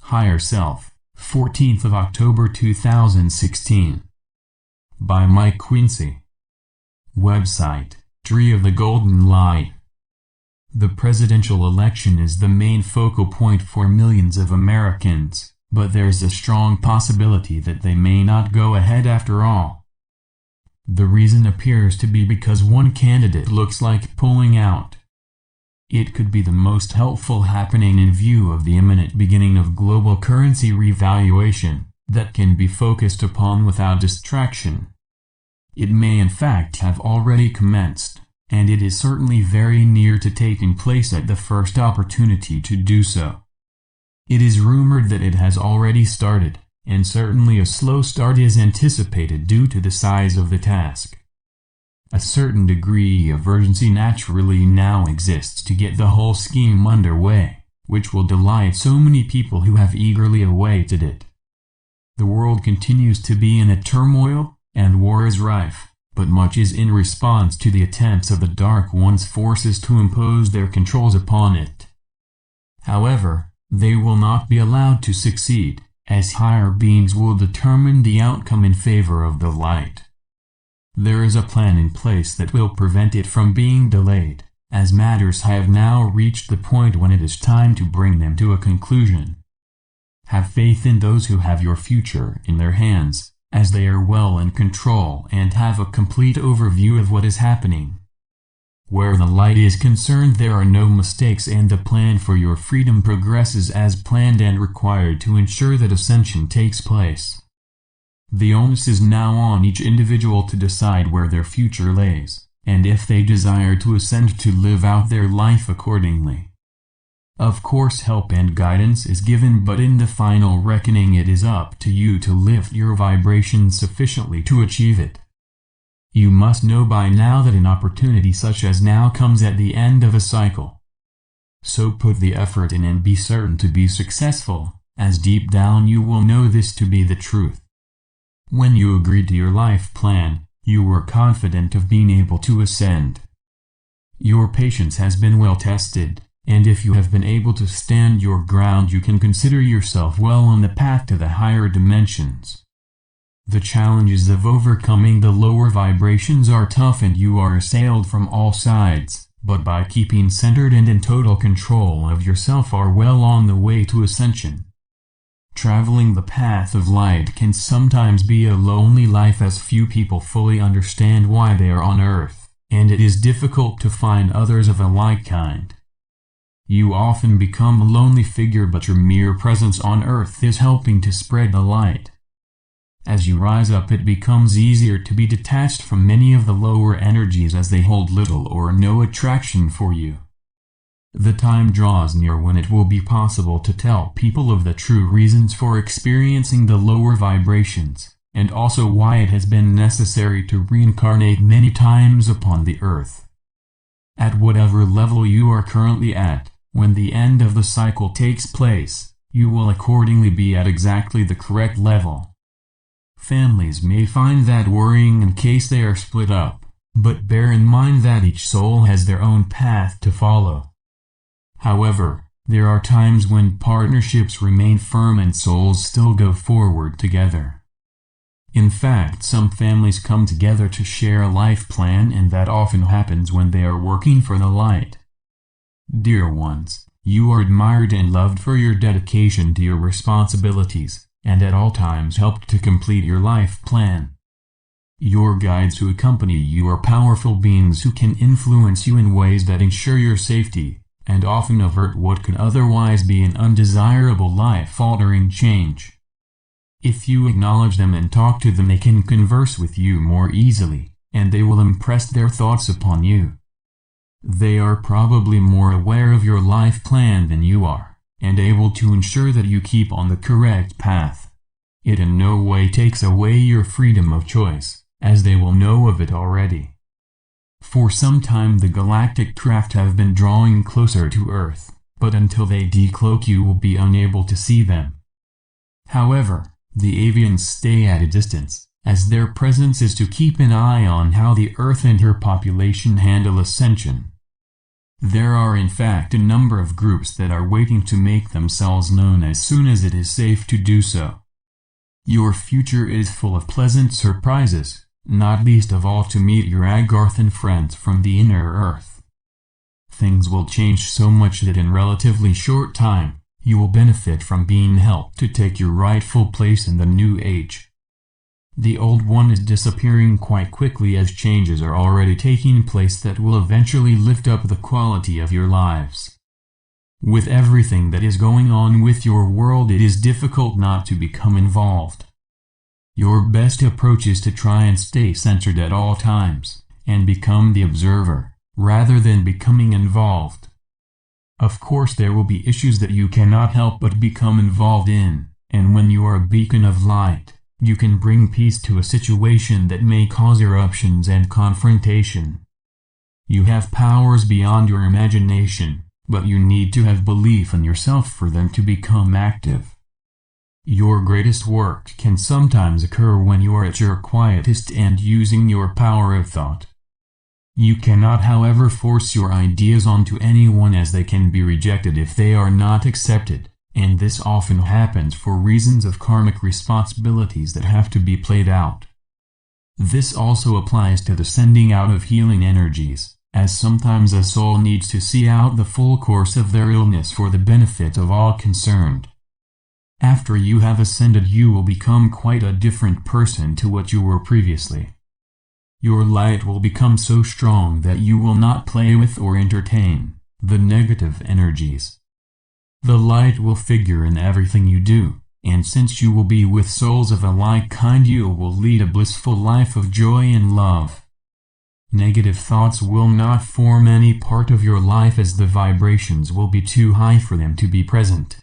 Higher Self, 14th of October 2016. By Mike Quinsey. Website, Tree of the Golden Light. The presidential election is the main focal point for millions of Americans, but there's a strong possibility that they may not go ahead after all. The reason appears to be because one candidate looks like pulling out. It could be the most helpful happening in view of the imminent beginning of global currency revaluation that can be focused upon without distraction. It may in fact have already commenced, and it is certainly very near to taking place at the first opportunity to do so. It is rumored that it has already started, and certainly a slow start is anticipated due to the size of the task. A certain degree of urgency naturally now exists to get the whole scheme underway, which will delight so many people who have eagerly awaited it. The world continues to be in a turmoil, and war is rife, but much is in response to the attempts of the Dark One's forces to impose their controls upon it. However, they will not be allowed to succeed, as higher beings will determine the outcome in favor of the light. There is a plan in place that will prevent it from being delayed, as matters have now reached the point when it is time to bring them to a conclusion. Have faith in those who have your future in their hands, as they are well in control and have a complete overview of what is happening. Where the light is concerned, there are no mistakes, and the plan for your freedom progresses as planned and required to ensure that ascension takes place. The onus is now on each individual to decide where their future lays, and if they desire to ascend, to live out their life accordingly. Of course, help and guidance is given, but in the final reckoning it is up to you to lift your vibration sufficiently to achieve it. You must know by now that an opportunity such as now comes at the end of a cycle. So put the effort in and be certain to be successful, as deep down you will know this to be the truth. When you agreed to your life plan, you were confident of being able to ascend. Your patience has been well tested, and if you have been able to stand your ground, you can consider yourself well on the path to the higher dimensions. The challenges of overcoming the lower vibrations are tough, and you are assailed from all sides, but by keeping centered and in total control of yourself are well on the way to ascension. Traveling the path of light can sometimes be a lonely life, as few people fully understand why they are on Earth, and it is difficult to find others of a like kind. You often become a lonely figure, but your mere presence on Earth is helping to spread the light. As you rise up, it becomes easier to be detached from many of the lower energies, as they hold little or no attraction for you. The time draws near when it will be possible to tell people of the true reasons for experiencing the lower vibrations, and also why it has been necessary to reincarnate many times upon the earth. At whatever level you are currently at, when the end of the cycle takes place, you will accordingly be at exactly the correct level. Families may find that worrying in case they are split up, but bear in mind that each soul has their own path to follow. However, there are times when partnerships remain firm and souls still go forward together. In fact, some families come together to share a life plan, and that often happens when they are working for the light. Dear ones, you are admired and loved for your dedication to your responsibilities, and at all times helped to complete your life plan. Your guides who accompany you are powerful beings who can influence you in ways that ensure your safety, and often avert what could otherwise be an undesirable life-altering change. If you acknowledge them and talk to them, they can converse with you more easily, and they will impress their thoughts upon you. They are probably more aware of your life plan than you are, and able to ensure that you keep on the correct path. It in no way takes away your freedom of choice, as they will know of it already. For some time the galactic craft have been drawing closer to Earth, but until they decloak you will be unable to see them. However, the avians stay at a distance, as their presence is to keep an eye on how the Earth and her population handle ascension. There are in fact a number of groups that are waiting to make themselves known as soon as it is safe to do so. Your future is full of pleasant surprises, not least of all to meet your Agarthan friends from the inner earth. Things will change so much that in relatively short time, you will benefit from being helped to take your rightful place in the new age. The old one is disappearing quite quickly as changes are already taking place that will eventually lift up the quality of your lives. With everything that is going on with your world, it is difficult not to become involved. Your best approach is to try and stay centered at all times, and become the observer, rather than becoming involved. Of course there will be issues that you cannot help but become involved in, and when you are a beacon of light, you can bring peace to a situation that may cause eruptions and confrontation. You have powers beyond your imagination, but you need to have belief in yourself for them to become active. Your greatest work can sometimes occur when you are at your quietest and using your power of thought. You cannot, however, force your ideas onto anyone, as they can be rejected if they are not accepted, and this often happens for reasons of karmic responsibilities that have to be played out. This also applies to the sending out of healing energies, as sometimes a soul needs to see out the full course of their illness for the benefit of all concerned. After you have ascended, you will become quite a different person to what you were previously. Your light will become so strong that you will not play with or entertain the negative energies. The light will figure in everything you do, and since you will be with souls of a like kind, you will lead a blissful life of joy and love. Negative thoughts will not form any part of your life, as the vibrations will be too high for them to be present.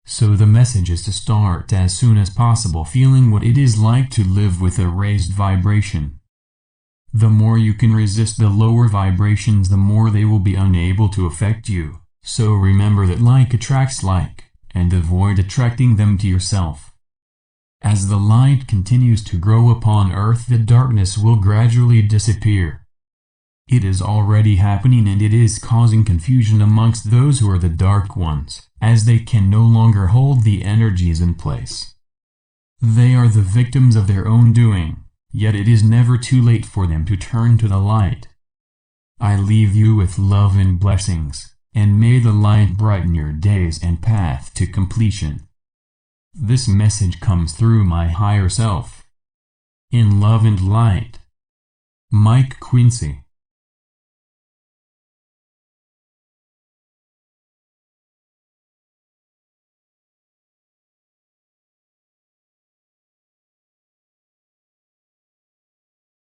So the message is to start as soon as possible feeling what it is like to live with a raised vibration. The more you can resist the lower vibrations, the more they will be unable to affect you. So remember that like attracts like, and avoid attracting them to yourself. As the light continues to grow upon earth, the darkness will gradually disappear. It is already happening, and it is causing confusion amongst those who are the dark ones, as they can no longer hold the energies in place. They are the victims of their own doing, yet it is never too late for them to turn to the light. I leave you with love and blessings, and may the light brighten your days and path to completion. This message comes through my higher self. In love and light. Mike Quinsey.